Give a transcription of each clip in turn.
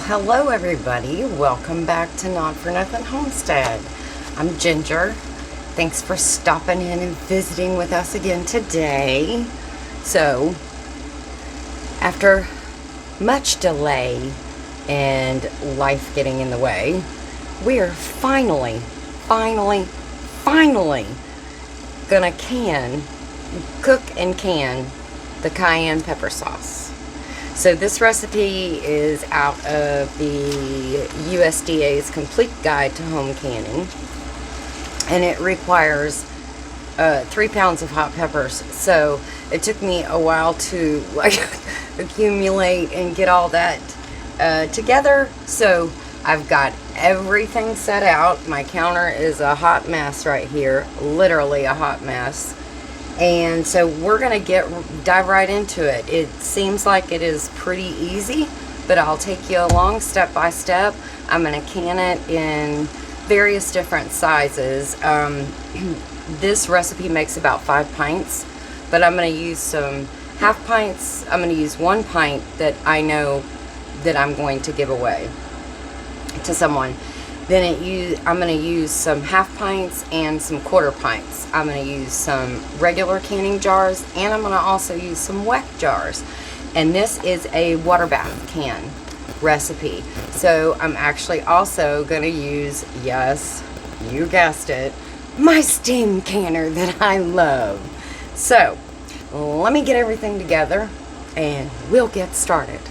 Hello everybody, welcome back to Not For Nothing Homestead. I'm Ginger. Thanks for stopping in and visiting with us again today. So, after much delay and life getting in the way, we are finally gonna cook and can the cayenne pepper sauce. So this recipe is out of the USDA's Complete Guide to Home Canning, and it requires 3 pounds of hot peppers. So it took me a while to accumulate and get all that together. So I've got everything set out. My counter is a hot mess right here, literally a hot mess. And so we're gonna dive right into it. It seems like it is pretty easy, but I'll take you along step by step. I'm gonna can it in various different sizes. This recipe makes about 5 pints, but I'm gonna use some half pints. I'm gonna use 1 pint that I know that I'm going to give away to someone. Then I'm going to use some half pints and some quarter pints. I'm going to use some regular canning jars, and I'm going to also use some wet jars. And this is a water bath can recipe. So I'm actually also going to use, yes, you guessed it, my steam canner that I love. So let me get everything together and we'll get started.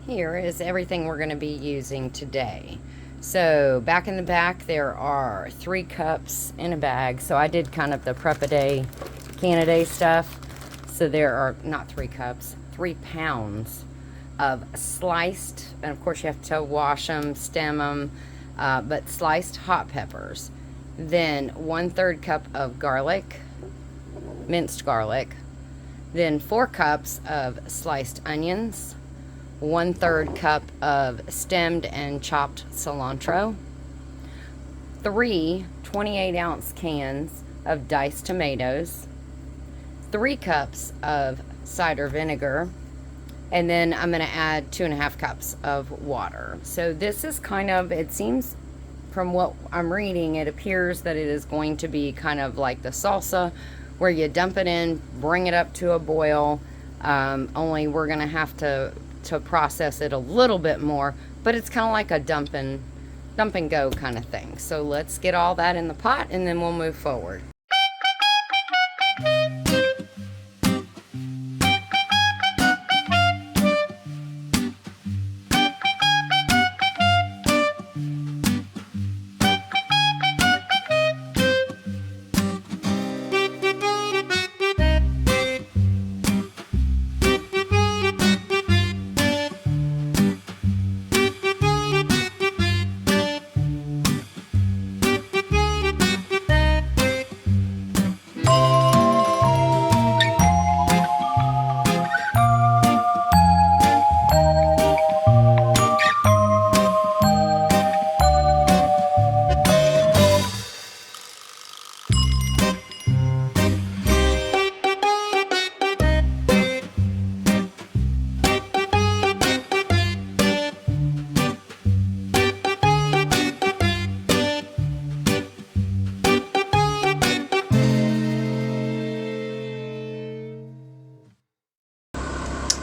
Here is everything we're going to be using today. So back in the back there are 3 cups in a bag. So I did kind of the prep a day, can a day stuff. So there are not 3 cups, 3 pounds of sliced, and of course you have to wash them, stem them, but sliced hot peppers. Then 1/3 cup of garlic, minced garlic. Then 4 cups of sliced onions. 1/3 cup of stemmed and chopped cilantro, 3 28-ounce cans of diced tomatoes, 3 cups of cider vinegar, and then I'm going to add 2.5 cups of water. So this is kind of, it seems from what I'm reading, it appears that it is going to be kind of like the salsa, where you dump it in, bring it up to a boil, only we're going to have to process it a little bit more, but it's kind of like a dump and go kind of thing. So let's get all that in the pot and then we'll move forward.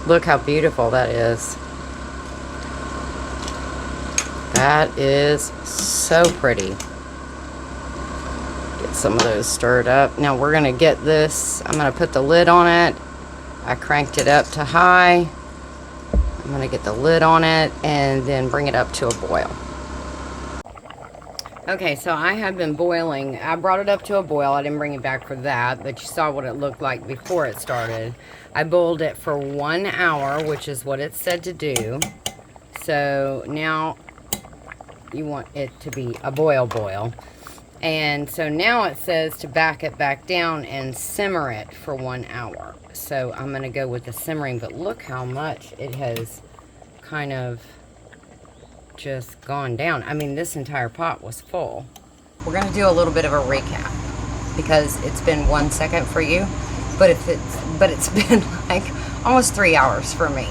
Look how beautiful that is. That is so pretty. Get some of those stirred up. Now we're gonna get this, I'm gonna put the lid on it. I cranked it up to high. I'm gonna get the lid on it and then bring it up to a boil. Okay, so I have been boiling. I brought it up to a boil. I didn't bring it back for that, but you saw what it looked like before it started. I boiled it for 1 hour, which is what it said to do. So now you want it to be a boil. And so now it says to back it back down and simmer it for 1 hour. So I'm going to go with the simmering, but look how much it has kind of just gone down. I mean, this entire pot was full. We're going to do a little bit of a recap because it's been 1 second for you, but it's been like almost 3 hours for me.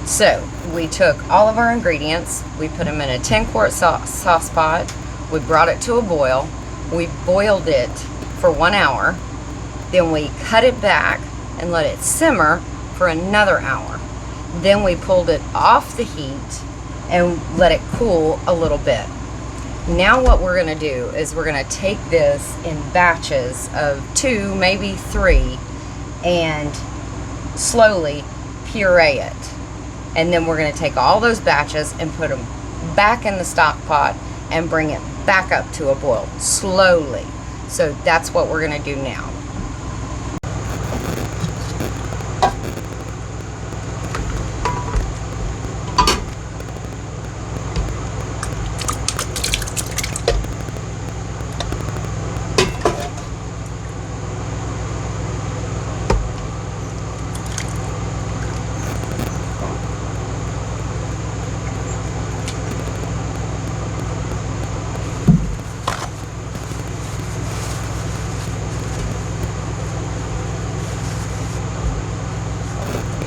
So we took all of our ingredients, we put them in a 10-quart sauce pot, we brought it to a boil, we boiled it for 1 hour, then we cut it back and let it simmer for another hour. Then we pulled it off the heat and let it cool a little bit. Now what we're going to do is we're going to take this in batches of 2, maybe 3, and slowly puree it. And then we're going to take all those batches and put them back in the stock pot and bring it back up to a boil slowly. So that's what we're going to do now.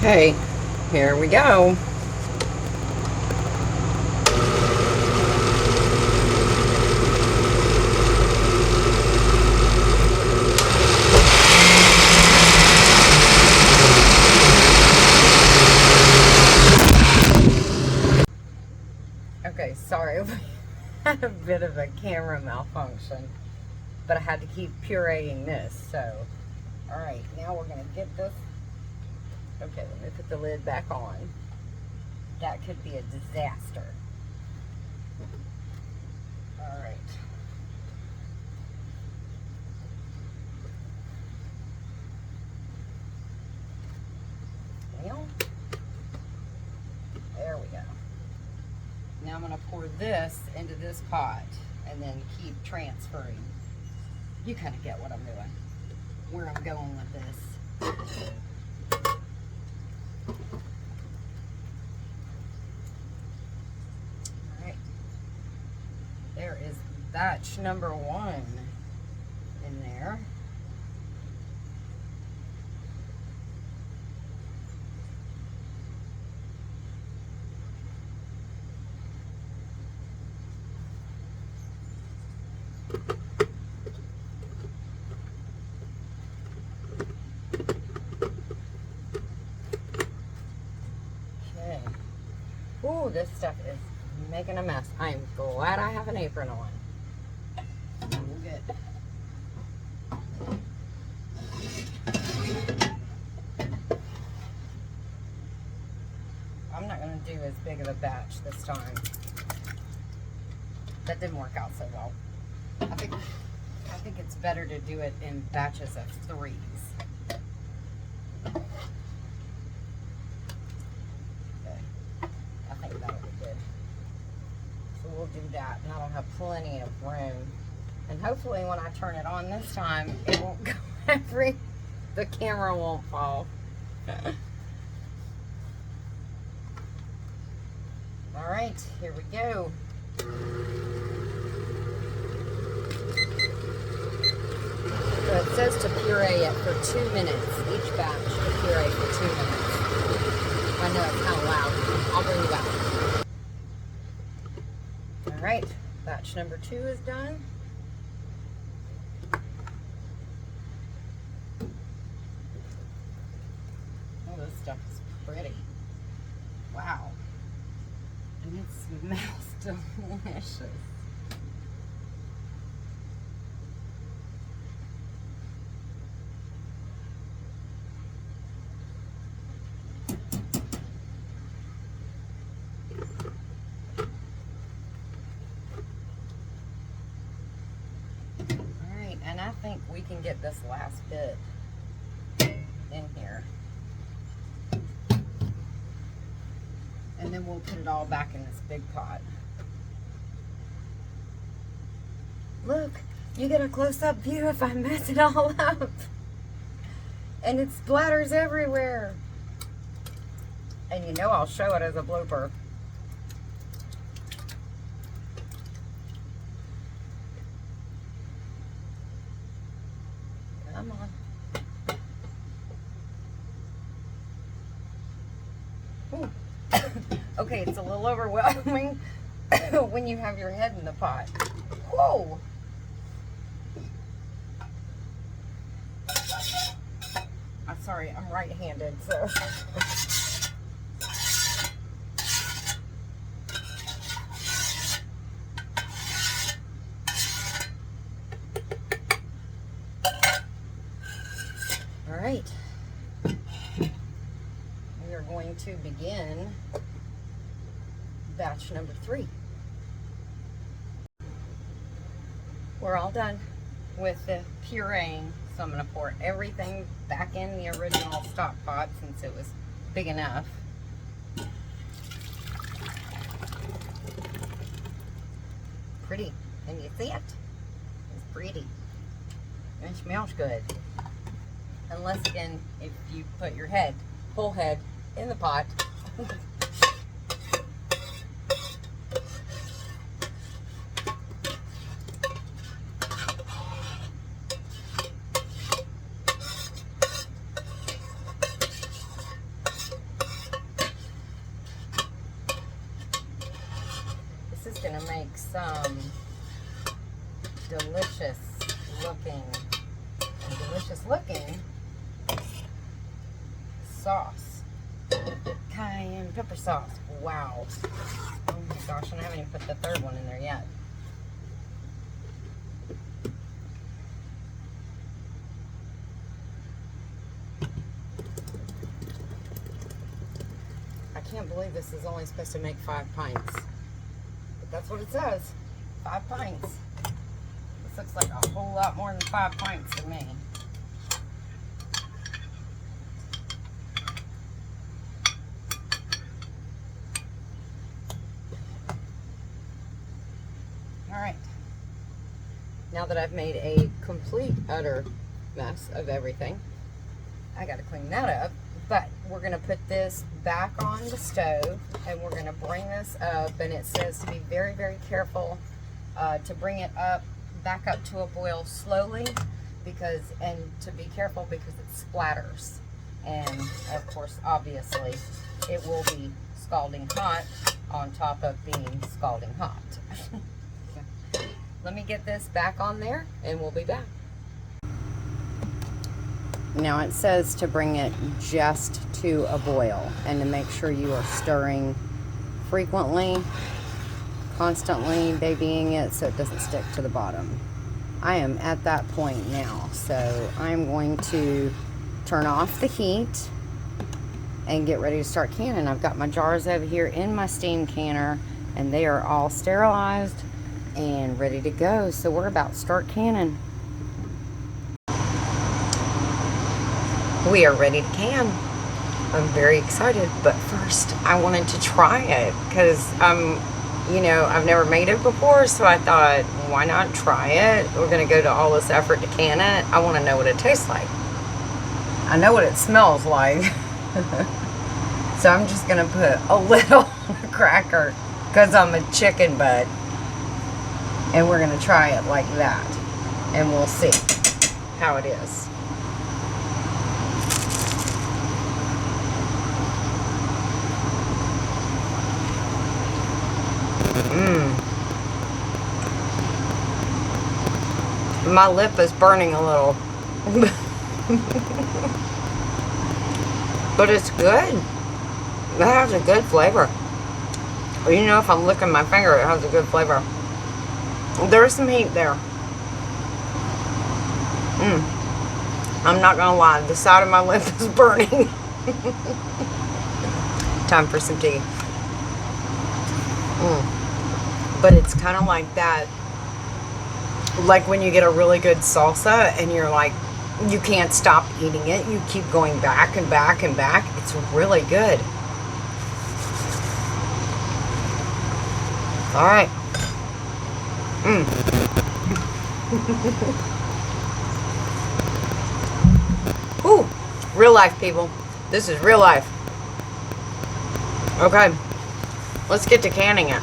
Okay, here we go. Okay, sorry, we had a bit of a camera malfunction, but I had to keep pureeing this, so. All right, now we're gonna get this. Okay, let me put the lid back on. That could be a disaster. All right. Well, there we go. Now I'm going to pour this into this pot and then keep transferring. You kind of get what I'm doing, where I'm going with this. There is batch number 1 in there. Okay. Ooh, this stuff is making a mess. I'm glad I have an apron on. We're good. I'm not going to do as big of a batch this time. That didn't work out so well. I think it's better to do it in batches of 3s. We'll do that, and that'll have plenty of room. And hopefully when I turn it on this time, it won't go the camera won't fall. All right, here we go. So it says to puree it for 2 minutes. Each batch to puree for 2 minutes. I know it's kind of loud. I'll bring you back. All right, batch number 2 is done. Oh, this stuff is pretty. Wow. And it smells delicious. And I think we can get this last bit in here. And then we'll put it all back in this big pot. Look, you get a close-up view if I mess it all up. And it splatters everywhere. And you know I'll show it as a blooper. Come on. Ooh. Okay, it's a little overwhelming when you have your head in the pot. Whoa! I'm sorry, I'm right-handed, so. All right. We are going to begin batch number 3. We're all done with the pureeing, so I'm going to pour everything back in the original stock pot since it was big enough. Pretty. Can you see it? It's pretty. And it smells good. Unless, again, if you put your head, whole head, in the pot. This is going to make some delicious looking sauce. Cayenne pepper sauce. Wow. Oh my gosh, and I haven't even put the third one in there yet. I can't believe this is only supposed to make 5 pints. But that's what it says. 5 pints. This looks like a whole lot more than 5 pints to me. Alright, now that I've made a complete, utter mess of everything, I gotta clean that up, but we're gonna put this back on the stove, and we're gonna bring this up, and it says to be very, very careful to bring it up, back up to a boil slowly, and to be careful because it splatters, and of course, obviously, it will be scalding hot on top of being scalding hot. Let me get this back on there and we'll be back. Now it says to bring it just to a boil and to make sure you are stirring frequently, constantly babying it so it doesn't stick to the bottom. I am at that point now, so I'm going to turn off the heat and get ready to start canning. I've got my jars over here in my steam canner and they are all sterilized and ready to go, so we're about to start canning. We are ready to can. I'm very excited, but first I wanted to try it because I've never made it before, so I thought, why not try it? We're gonna go to all this effort to can it. I want to know what it tastes like. I know what it smells like. So I'm just gonna put a little cracker because I'm a chicken butt. And we're going to try it like that. And we'll see how it is. My lip is burning a little. But it's good. It has a good flavor. You know, if I'm licking my finger, it has a good flavor. There's some heat there. I'm not gonna lie, the side of my lip is burning. Time for some tea. But it's kind of like that, like when you get a really good salsa and you're like, you can't stop eating it. You keep going back and back and back. It's really good. All right. Ooh, real life, people. This is real life. Okay, let's get to canning it.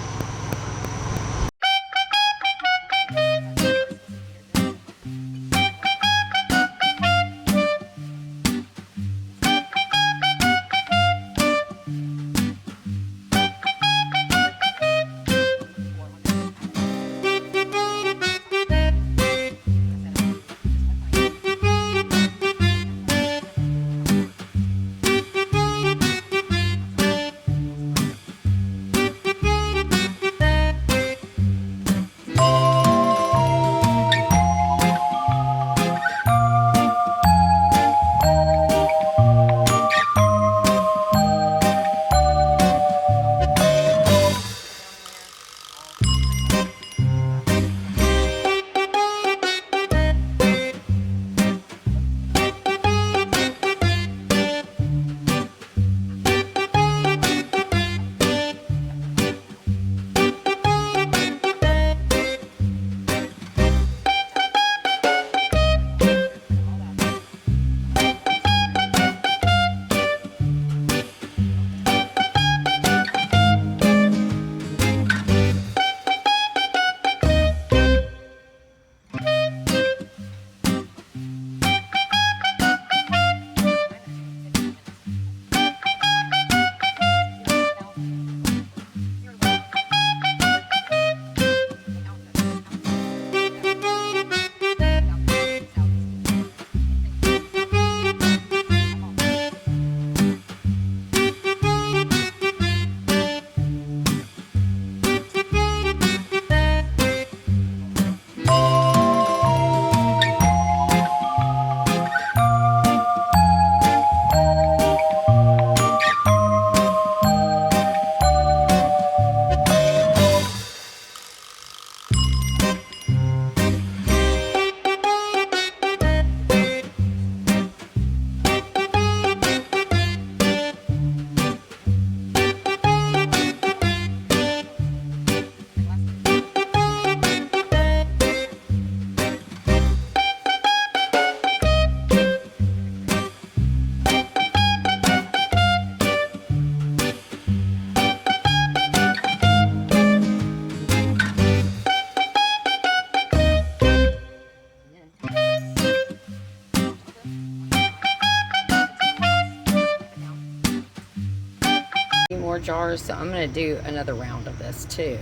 more jars, so I'm going to do another round of this too.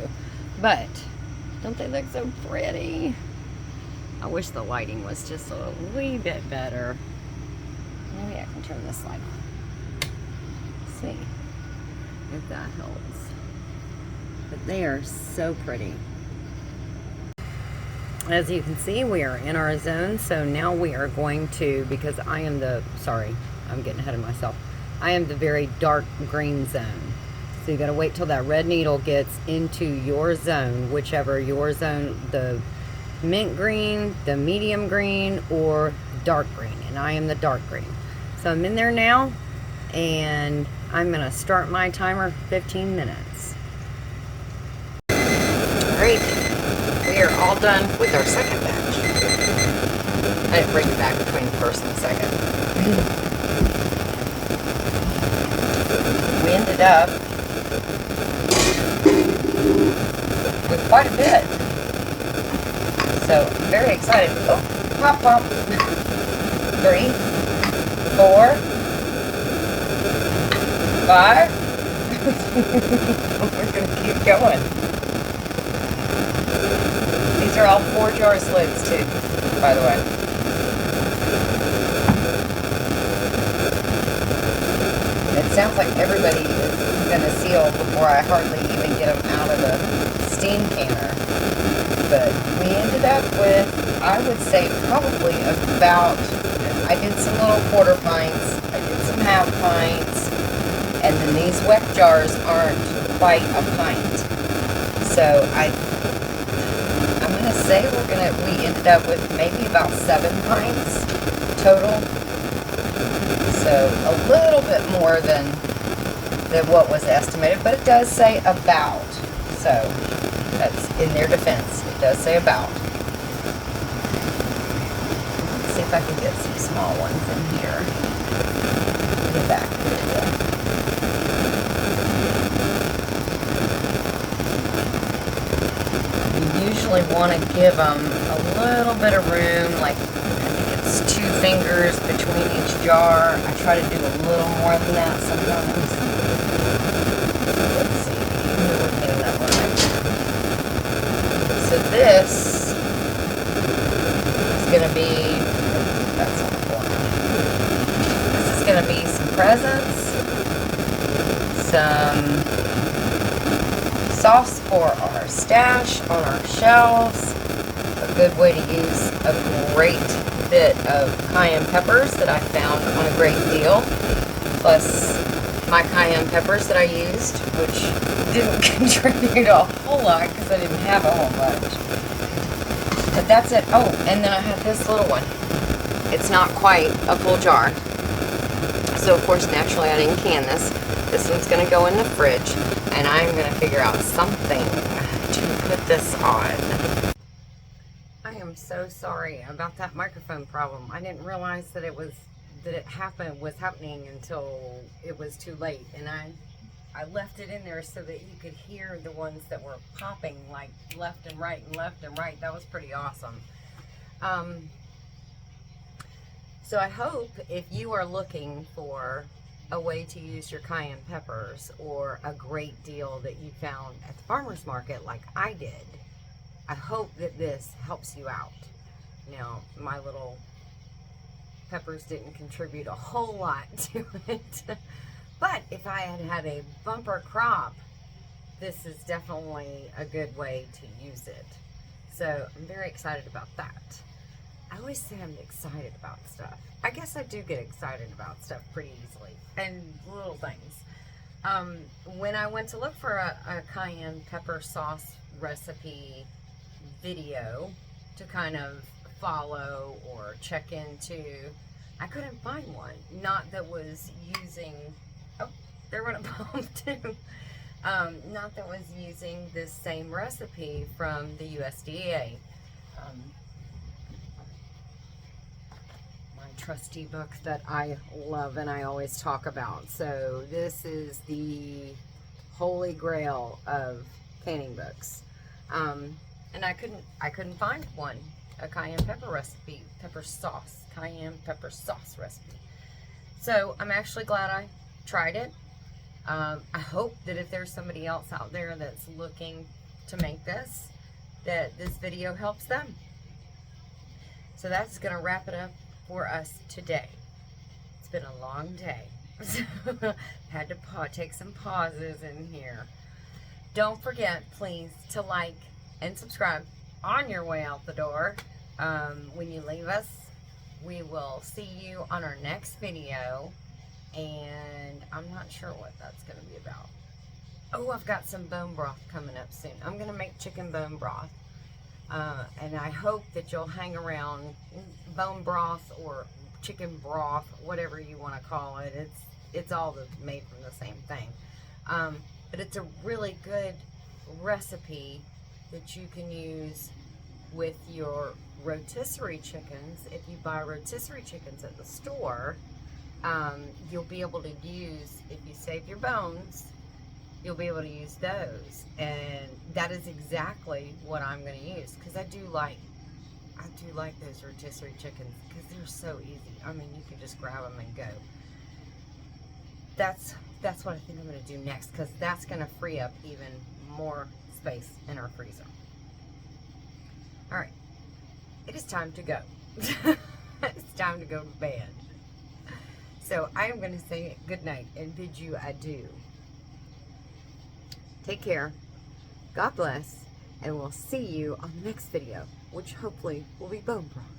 But don't they look so pretty? I wish the lighting was just a wee bit better. Maybe I can turn this light on. See if that helps. But they are so pretty. As you can see, we are in our zone, so now we are going to, because I am the, sorry, I'm getting ahead of myself. I am the very dark green zone. So you gotta wait till that red needle gets into your zone, whichever your zone, the mint green, the medium green, or dark green. And I am the dark green. So I'm in there now, and I'm gonna start my timer 15 minutes. Great. We are all done with our second batch. I didn't break it back between the first and the second. We ended up with quite a bit. So I'm very excited. Oh, pop, pop. 3, 4, 5. We're gonna keep going. These are all 4-jar lids too, by the way. It sounds like everybody is gonna seal before I hardly even get them out of the steam canner. But we ended up with, I would say, probably about, I did some little quarter pints, I did some half pints, and then these wet jars aren't quite a pint. So I'm gonna say we ended up with maybe about 7 pints total. So a little bit more than what was estimated, but it does say about. So that's in their defense. It does say about. Let's see if I can get some small ones in here. Get back. Here we go. You usually want to give them a little bit of room, like I think it's 2 fingers between each jar. I try to do a little more than that sometimes. Let's see. We're getting that one right. So this is going to be, that's on the corner. This is going to be some presents, some sauce for our stash on our shelves, a good way to use a great bit of cayenne peppers that I found on a great deal, plus my cayenne peppers that I used, which didn't contribute a whole lot because I didn't have a whole bunch. But that's it. Oh, and then I have this little one. It's not quite a full jar. So of course, naturally, I didn't can this. This one's going to go in the fridge, and I'm going to figure out something to put this on. I am so sorry about that microphone problem. I didn't realize that was happening until it was too late, and I left it in there so that you could hear the ones that were popping like left and right and left and right. That was pretty awesome. So I hope if you are looking for a way to use your cayenne peppers, or a great deal that you found at the farmer's market like I did, I hope that this helps you out. Now, my little peppers didn't contribute a whole lot to it, but if I had had a bumper crop, this is definitely a good way to use it. So I'm very excited about that. I always say I'm excited about stuff. I guess I do get excited about stuff pretty easily, and little things. When I went to look for a cayenne pepper sauce recipe video to kind of follow or check into, I couldn't find one. Not that was using, oh, there went a bomb too. Not that was using this same recipe from the USDA. My trusty book that I love and I always talk about. So this is the holy grail of canning books. And I couldn't find one, a cayenne pepper recipe, cayenne pepper sauce recipe. So I'm actually glad I tried it. I hope that if there's somebody else out there that's looking to make this, that this video helps them. So that's going to wrap it up for us today. It's been a long day. Had to take some pauses in here. Don't forget, please, to like and subscribe on your way out the door. When you leave us, we will see you on our next video. And I'm not sure what that's going to be about. Oh, I've got some bone broth coming up soon. I'm going to make chicken bone broth. And I hope that you'll hang around. Bone broth or chicken broth, whatever you want to call it. It's all made from the same thing. But it's a really good recipe that you can use with your rotisserie chickens. If you buy rotisserie chickens at the store, you'll be able to use, if you save your bones, you'll be able to use those. And that is exactly what I'm going to use, because I do like those rotisserie chickens because they're so easy. I mean, you can just grab them and go. That's what I think I'm going to do next, because that's going to free up even more space in our freezer. All right, it is time to go. It's time to go to bed. So I am going to say good night and bid you adieu. Take care. God bless. And we'll see you on the next video, which hopefully will be bone broth.